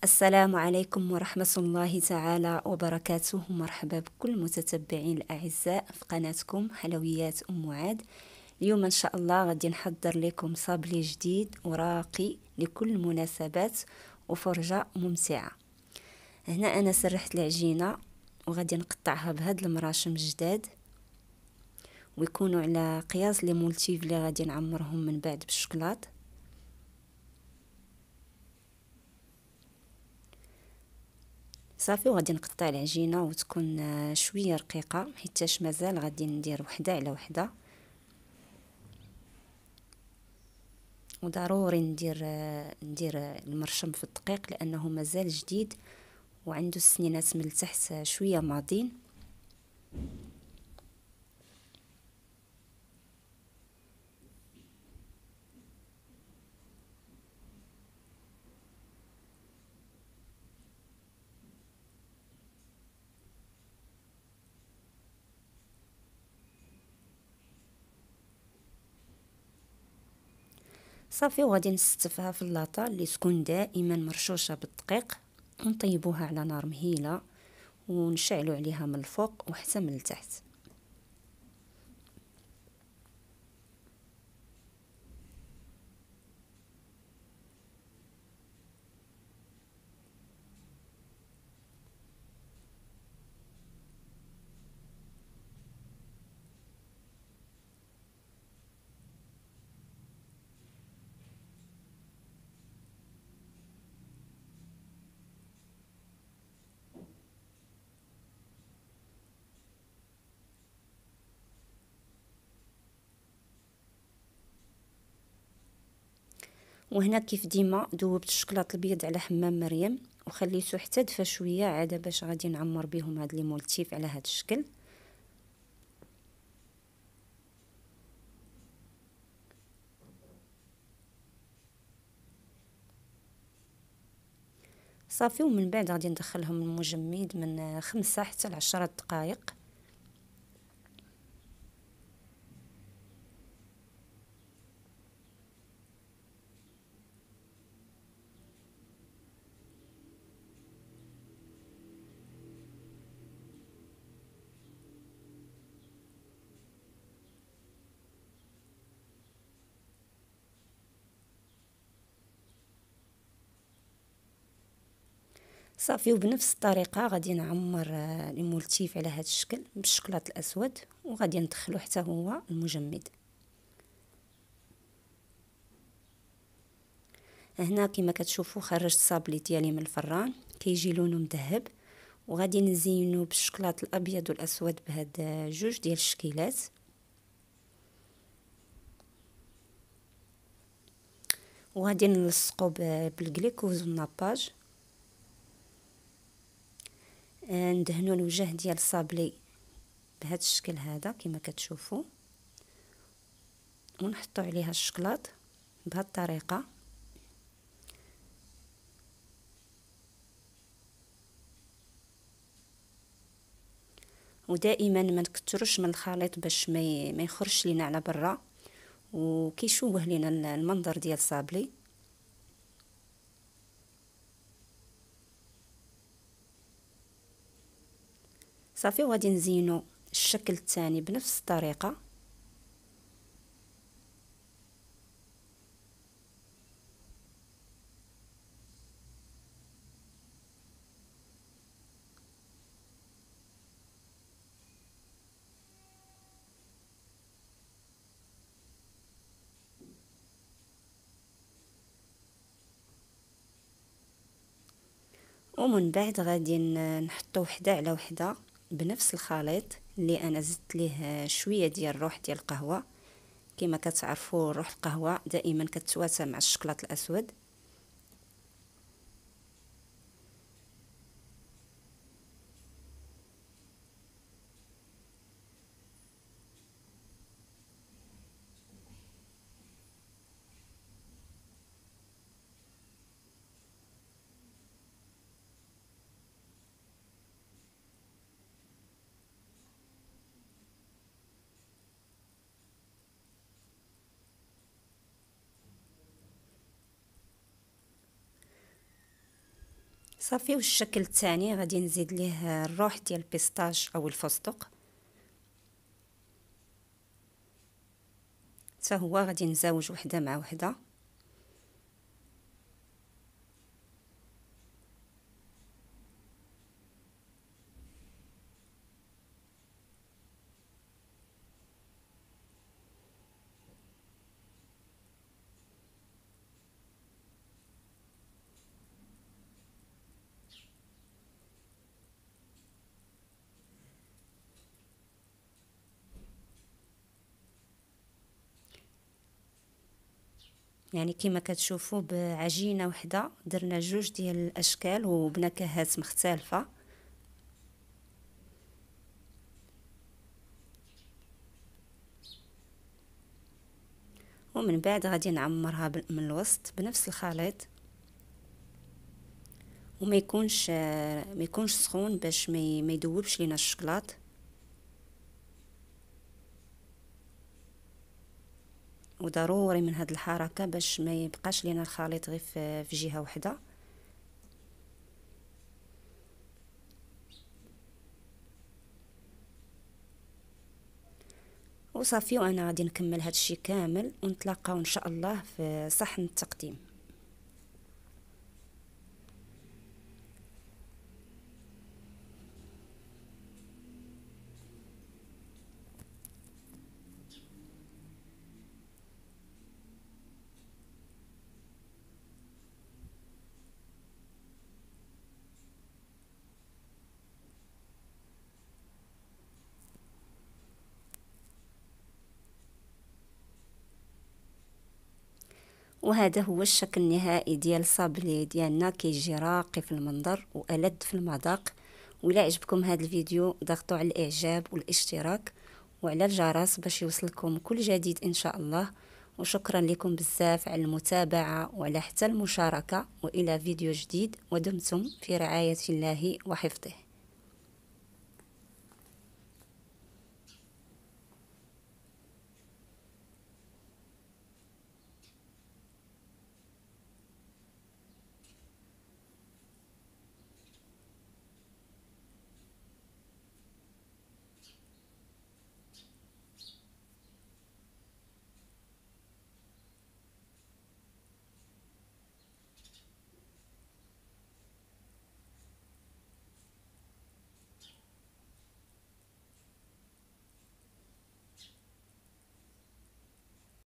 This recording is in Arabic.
السلام عليكم ورحمة الله تعالى وبركاته. مرحبا بكل المتتبعين الأعزاء في قناتكم حلويات أم عاد. اليوم إن شاء الله غادي نحضر لكم صابلي جديد وراقي لكل المناسبات وفرجة ممتعة. هنا أنا سرحت العجينة وغادي نقطعها بهاد المراشم جداد، ويكونوا على قياس لي مولتيف اللي غادي نعمرهم من بعد بالشكلاط. صافي، وغادي نقطع العجينه وتكون شويه رقيقه، حيتاش مازال غادي ندير وحده على وحده. وضروري ندير المرشم في الدقيق لانه مازال جديد وعنده السنينات من التحت شويه ماضين. صافي، وغادي نستفها في اللاطه اللي تكون دائما مرشوشه بالدقيق، ونطيبوها على نار مهيله ونشعلوا عليها من الفوق وحتى من التحت. وهنا كيف ديما ذوبت الشكلاط الابيض على حمام مريم وخليته حتى دفى شويه عاد باش غادي نعمر بهم هاد لي مولتيف على هاد الشكل. صافي، ومن بعد غادي ندخلهم المجمد من 5 حتى ل10 دقائق. صافي، وبنفس الطريقه غادي نعمر المولتيف على هذا الشكل بالشكلاط الاسود، وغادي ندخلو حتى هو المجمد. هنا كما كتشوفوا خرجت الصابلي ديالي من الفران، كيجي لونه مذهب. وغادي نزينو بالشكلاط الابيض والاسود بهاد جوج ديال الشكيلات. وغادي نلصقو بالجليكوز والناباج. ندهنوا الوجه ديال الصابلي بهذا الشكل هذا كما كتشوفوا، ونحطوا عليها الشكلاط بهذه الطريقه. ودائما ما نكثروش من الخليط باش ما يخرجش لينا على برا وكيشوه لينا المنظر ديال الصابلي. صافي، وغادي نزينو الشكل الثاني بنفس الطريقه. ومن بعد غادي نحطو وحده على وحده بنفس الخليط اللي انا زدت ليه شويه ديال الروح ديال القهوه. كما كتعرفوا روح القهوه دائما كتواتى مع الشكلاط الاسود. صافي. والشكل الثاني غادي نزيد ليه الروح ديال البيستاش او الفستق، حتى هو غادي نزوج وحده مع وحده. يعني كما كتشوفوا بعجينه وحده درنا جوج ديال الاشكال وبنكهات مختلفه. ومن بعد غادي نعمرها من الوسط بنفس الخليط، وما يكونش سخون باش ما يذوبش لينا الشكلاط. وضروري من هاد الحركه باش ما يبقاش لينا الخليط غير في جهه واحده. وصافي. وانا غادي نكمل هاد الشيء كامل ونتلاقاو ان شاء الله في صحن التقديم. وهذا هو الشكل النهائي ديال الصابلي ديالنا، كيجي راقي في المنظر والذ في المذاق. ولا عجبكم هذا الفيديو ضغطوا على الاعجاب والاشتراك وعلى الجرس باش يوصلكم كل جديد ان شاء الله. وشكرا لكم بزاف على المتابعة وعلى حتى المشاركة، والى فيديو جديد، ودمتم في رعاية الله وحفظه.